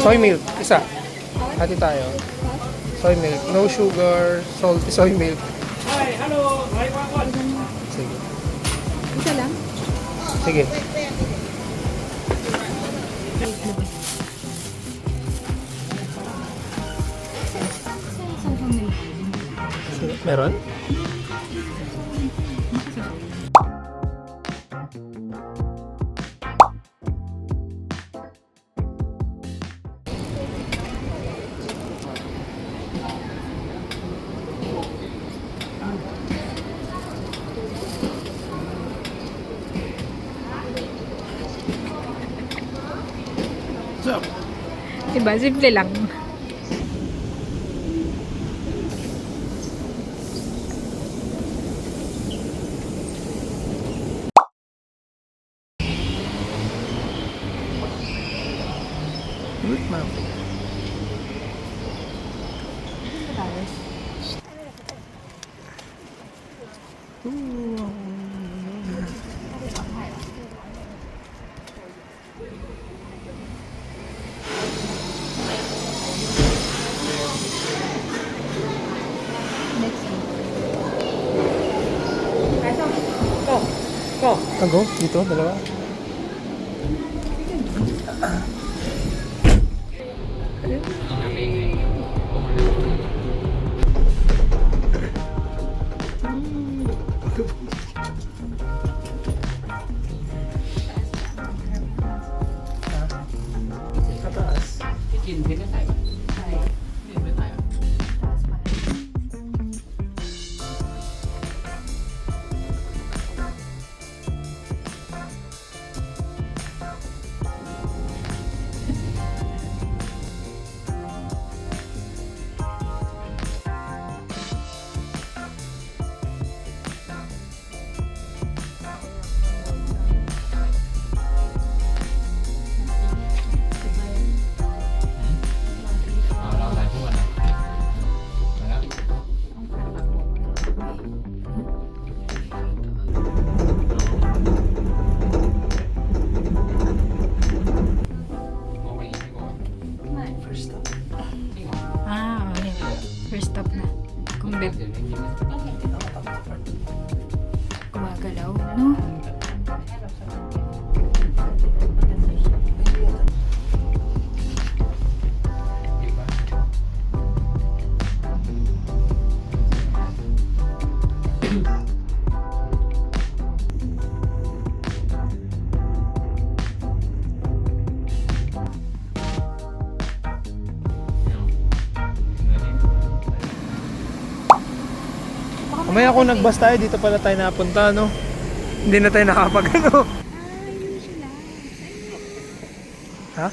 Soy milk, isa. Hati tayo. Soy milk, no sugar, salty soy milk. Sige. Isa lang? Sige. Meron? Diba? Simple lang. Good, ma'am. Go, dito, dalawa. Kataas. First stop na. Kung bet. Gumagalaw, no? Mamaya kung nag-bus tayo, dito pala tayo napunta, no? Hindi na tayo nakapag, ano? Ha?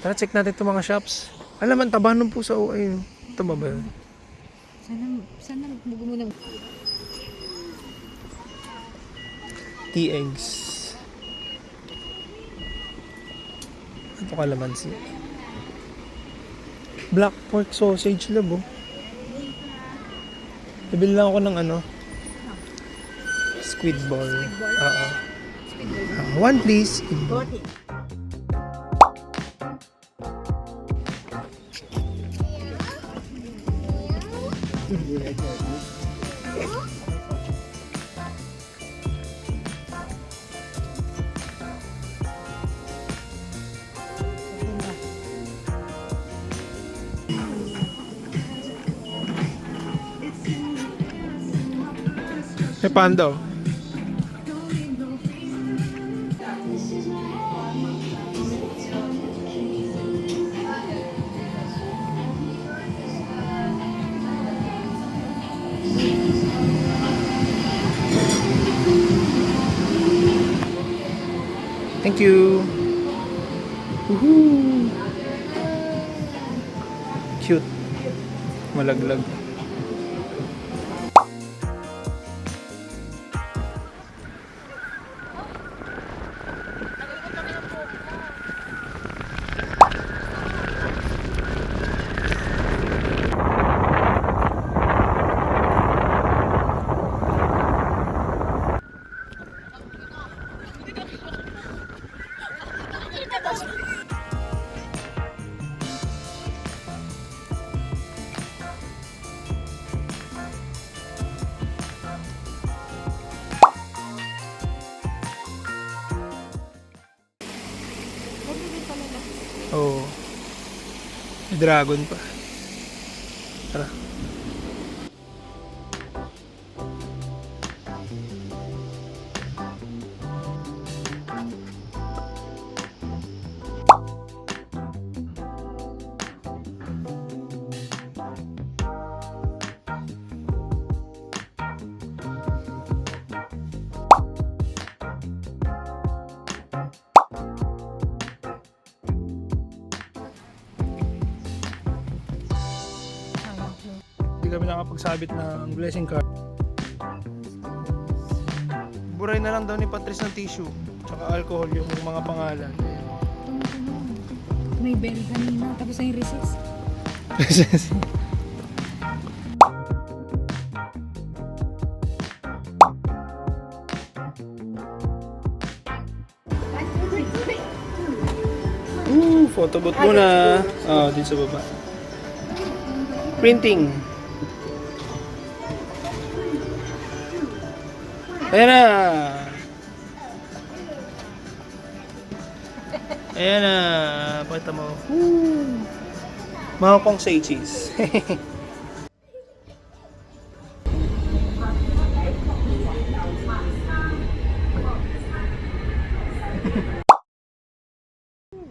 Tara, check natin itong mga shops. Alam, ang taba ng pusa, oh, ayun. Taba ba yun? Sana bugo mo ng... Tea eggs. Ito kalamansi. Black pork sausage lab, oh. Bibili lang ako ng ano? Squid ball. Oo. One please. May panda, oh. Thank you. Woohoo! Cute. Malaglag. Dragon pa. Tara. Hindi kami nakapagsabit ng blessing card. Buray na lang daw ni Patrice ng tissue tsaka alcohol yung mga pangalan. May bell kanina, tapos na yung recess. Photobooth muna. Dito sa baba. Printing. Ayan na. Ayan na. Pakita mo. Maokong say cheese.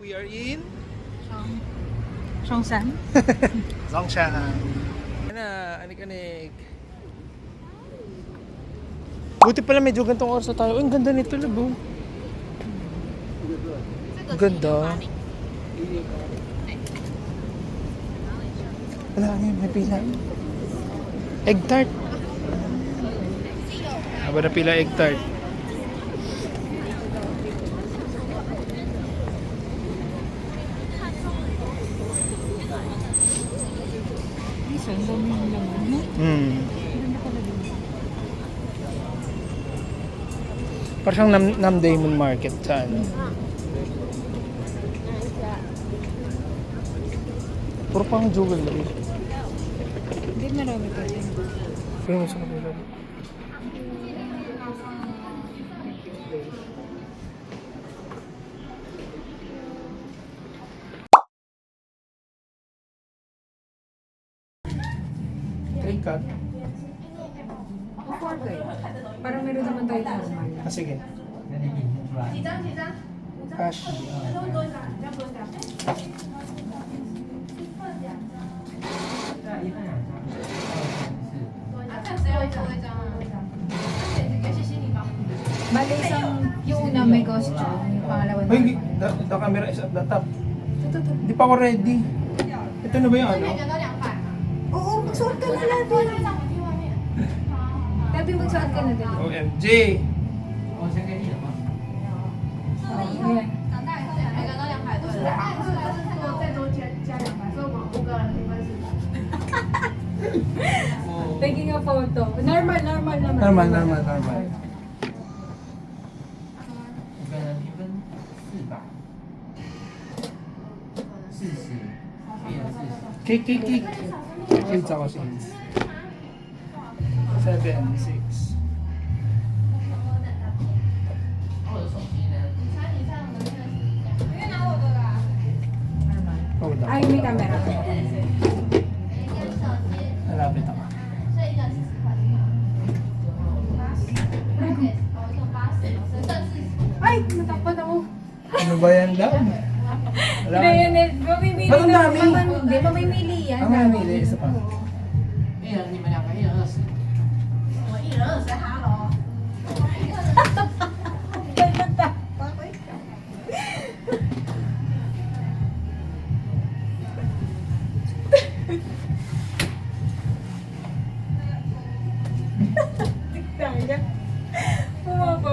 We are in Zhongshan. Zhongshan. Ayan na. Anik-anik. Buti pala medyo gantong oras na tayo. Ang ganda nito, labo. Ang ganda. Wala nga yun, may pila. Egg tart. Aba na pila egg tart. Isa, ang dami yung laman, no? Ganda pala din. Parang siyang Namdaemun Market sa ano. Puro pang jewelry. Hindi marami pa din. Pero mo sa kapila. Trade card. Afford kayo. Parang meron naman tayo normal. Sige. Cash. Bali isang, yung una may costume, yung pangalawa na. Ay, the camera is at the top. Ito. Hindi pa ako ready. Ito na ba yung ano? Oo, magsuot ka na natin. Tabi magsuot ka na din. OMG! Ayan. Taking a photo. Normal naman. Normal. Cake. Kids ako 6. 7, 6. Hold on. Ay, may camera. Malapit ako. Ay, natakpan ako. Ano ba yan lang? Wala. Mamimili Ba't ang dami? Hindi, mamimili yan. Mamimili. Isa pa.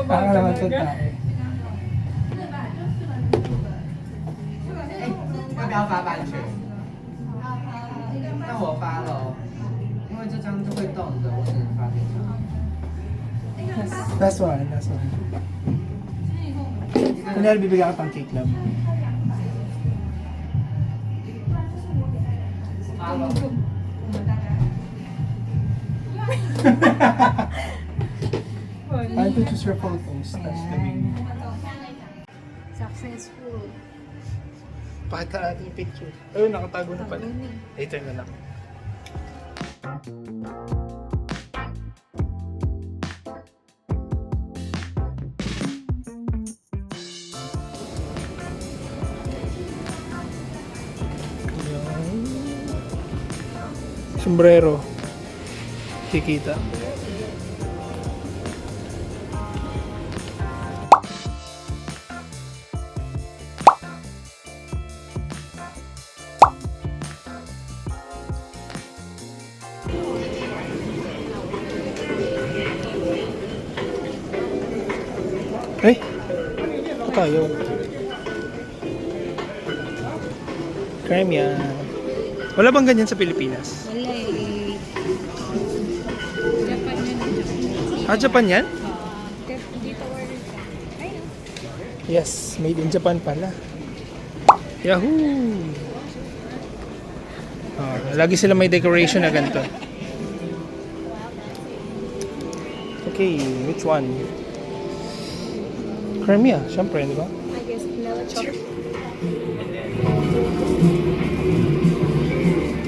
Parang naman ito tayo. 要不要发版权？那我发了哦，因为这张是会动的，我只能发给他。 Last one. Kunyari bibigyan ka pang cake lang. 我发了。 I have to choose your photos. That's the main. Successful. Pakita natin yung picture. Ayun, nakatago na pala. Later na lang. Sombrero. Kikita. Ay! Ito tayo. Crime yan. Wala bang ganyan sa Pilipinas? Wala eh. Japan yun. Ah, Japan yan? Dito order ka. Ayun. Yes, made in Japan pala. Yahoo! Lagi sila may decoration na ganito. Okay, which one? Crimea, syempre, di ba? I guess vanilla chocolate.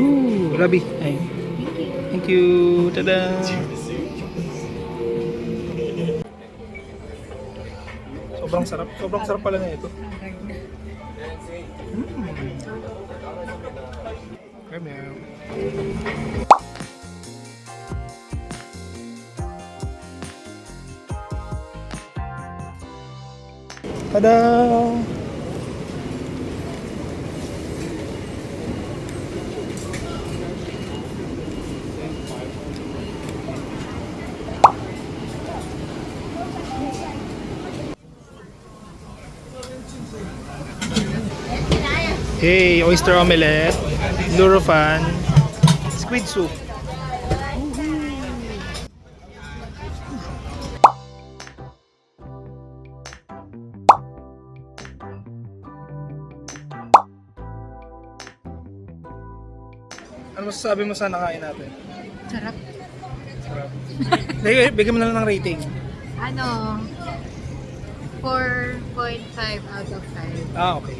Ooh, Labi. Ay. Thank you. Tada! Sobrang sarap. Sobrang sarap pala na ito. Crimea. Tada! Hey, oyster omelette, lurofan, squid soup. Ano masasabi mo sa nakain natin? Sarap. Sarap. Bigyan mo na lang ng rating. Ano? 4.5 out of 5. Ah, okay.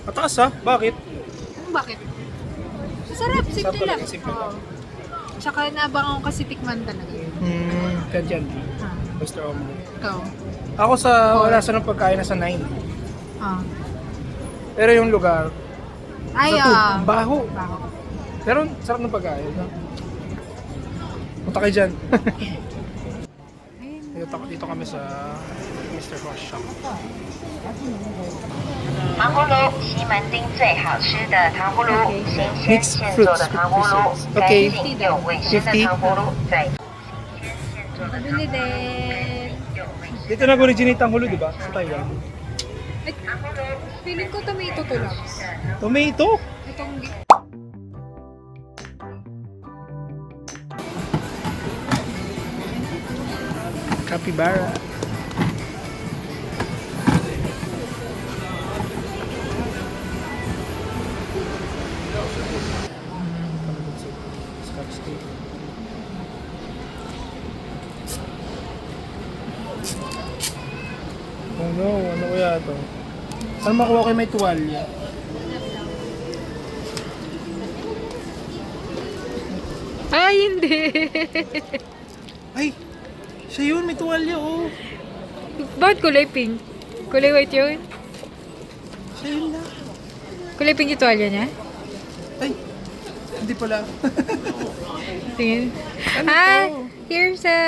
Mataas ha? Bakit? Bakit? Sarap, simple Sarap lang. talaga, simple lang. Tsaka naabangan ko kasi tikman talaga. Kadyan. Ah, Oyster omelette. ikaw. Ako sa wala sa ng pagkain na sa 9. Ah. Pero yung lugar, Ay, sa 2, baho. Baho. Pero sarap ng pagkain. No? Punta kayo dyan. Dito kami sa Mr. Frost Shop. 糖葫芦，西门町最好吃的糖葫芦，新鲜 Mixed 现做的 fruits 糖葫芦， with 干 pieces. 净又卫生的糖葫芦，在 Pabili din. Dito nag-originate ang hulo, di ba? Sa Taiwan. Ay, feeling ko tomato to lang. Tomato! Itong Capybara. Oh no, ano kaya ito? Saan makuha kayo may tuwalya? Ay, hindi. Ay! Siya yun, may tuwalya oh! Bakit kulay pink? Kulay white yun? Siya yun na! Kulay pink yung tuwalya niya? Ay! Hindi pala. Tingin. Ano Ah, to? here's a...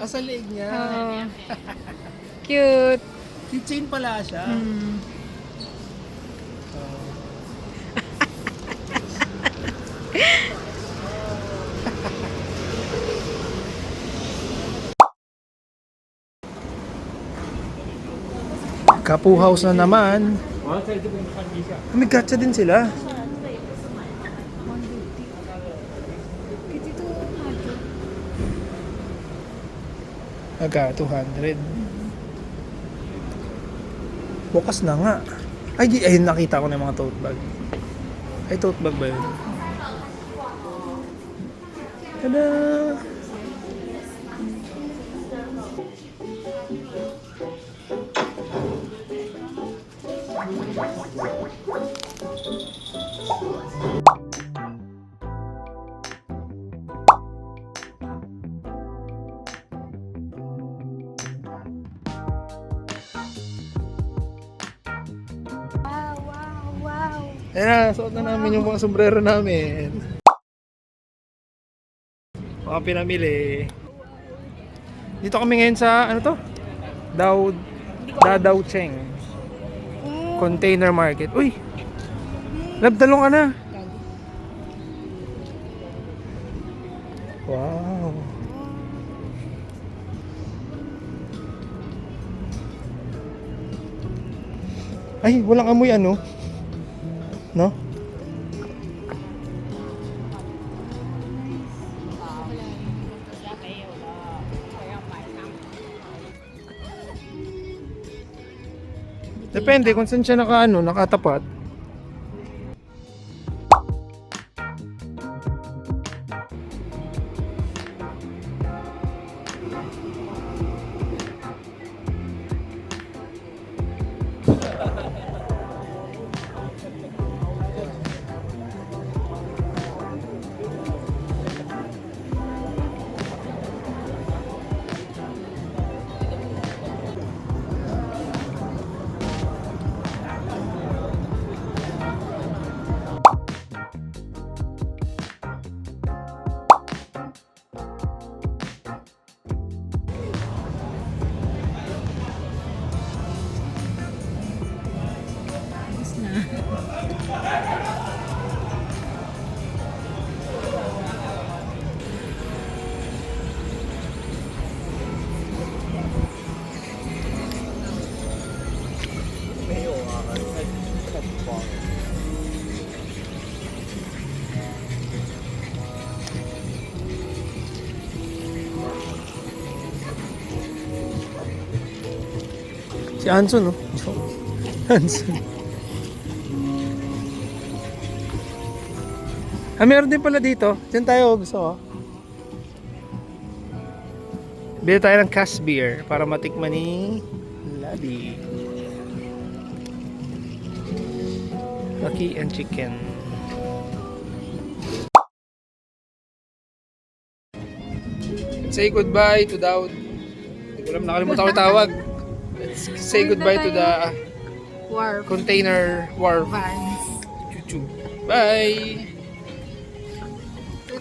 Sa leeg niya. Oh, cute. Keychain pala siya. Hmm. Oh. Kapu House na naman. May gacha din sila. Aga, 200. Bukas na nga. Ay, nakita ko na yung mga tote bag. Ay, tote bag ba yun? Tada! Ayan na, suot na namin yung mga sombrero namin. Mga pinamili. Dito kami ngayon sa, ano to? Dadaocheng Container Market. Uy! Labdalong ka na. Wow. Ay, walang amoy ano? No? Depende kung saan siya nakatapat. Tapos na. Si Anson, no? Anson. Ah, meron din pala dito. Diyan tayo gusto ko. Bili tayo ng cast beer para matikman ni Ladi. Lucky and chicken. Let's say goodbye to the... Hindi ko alam, nakalimutan ko yung tawag. Let's say goodbye to the Wharf. container wharf. Vans. Chuchu. Bye!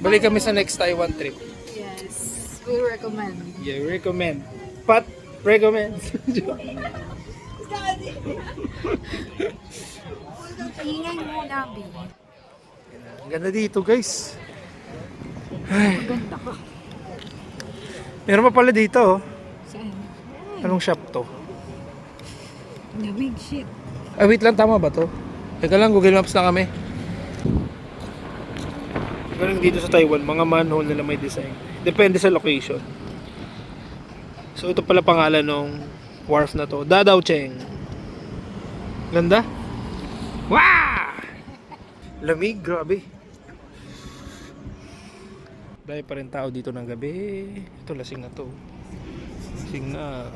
Balik kami sa next Taiwan trip. Yes. We recommend. Yeah, recommend. Pat, recommend. Ingay mo, Nabi. Ang ganda dito, guys. Maganda ka. Meron pa pala dito, oh. Saan? Anong shop to? Lamig shit. Ay, wait lang, tama ba to? Teka lang, Google Maps na kami. Galing dito sa Taiwan, mga manhole na may design. Depende sa location. So, ito pala pangalan ng wharf na to. Dadaocheng. Ganda? Wow! Lamig, grabe. Dahil pa rin tao dito ng gabi. Ito, lasing na to. Lasing na.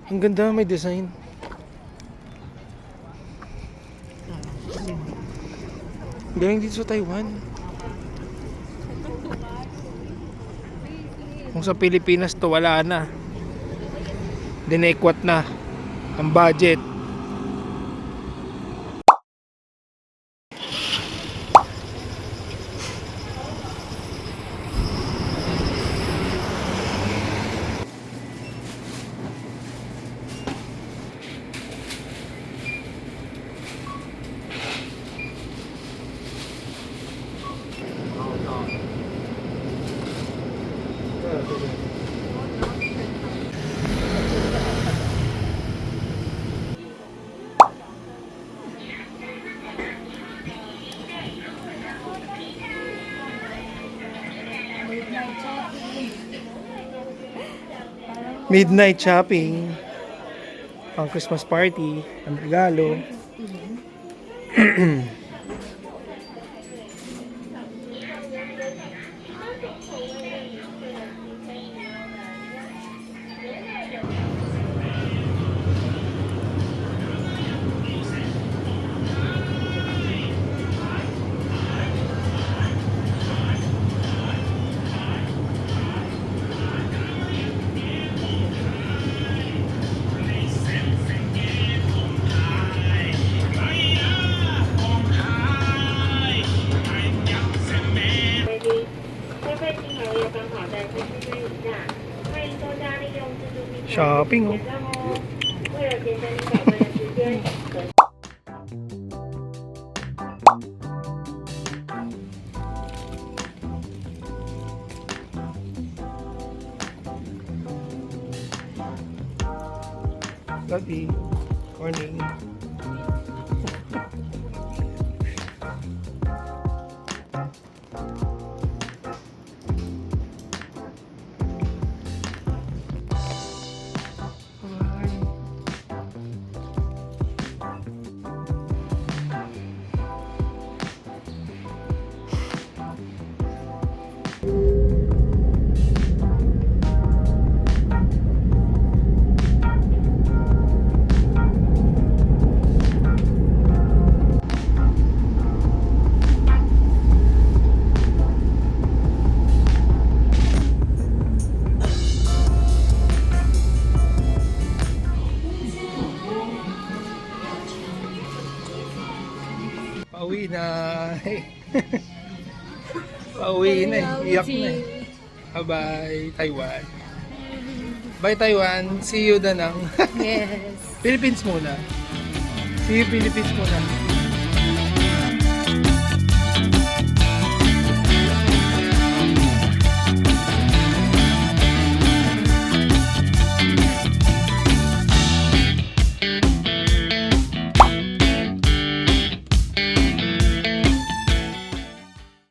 Ang ganda, may design. Galing dito sa Taiwan. Kung sa Pilipinas to, wala na. Dinekwat na ang budget. Midnight shopping. Pang Christmas party. Ang regalo. Shopping, oh. Gabi. Morning. Pauwi na. Pauwi na eh. Iyak na eh. Bye-bye, Taiwan. Bye, Taiwan. See you, Danang. Yes. Philippines muna. See you, Philippines muna.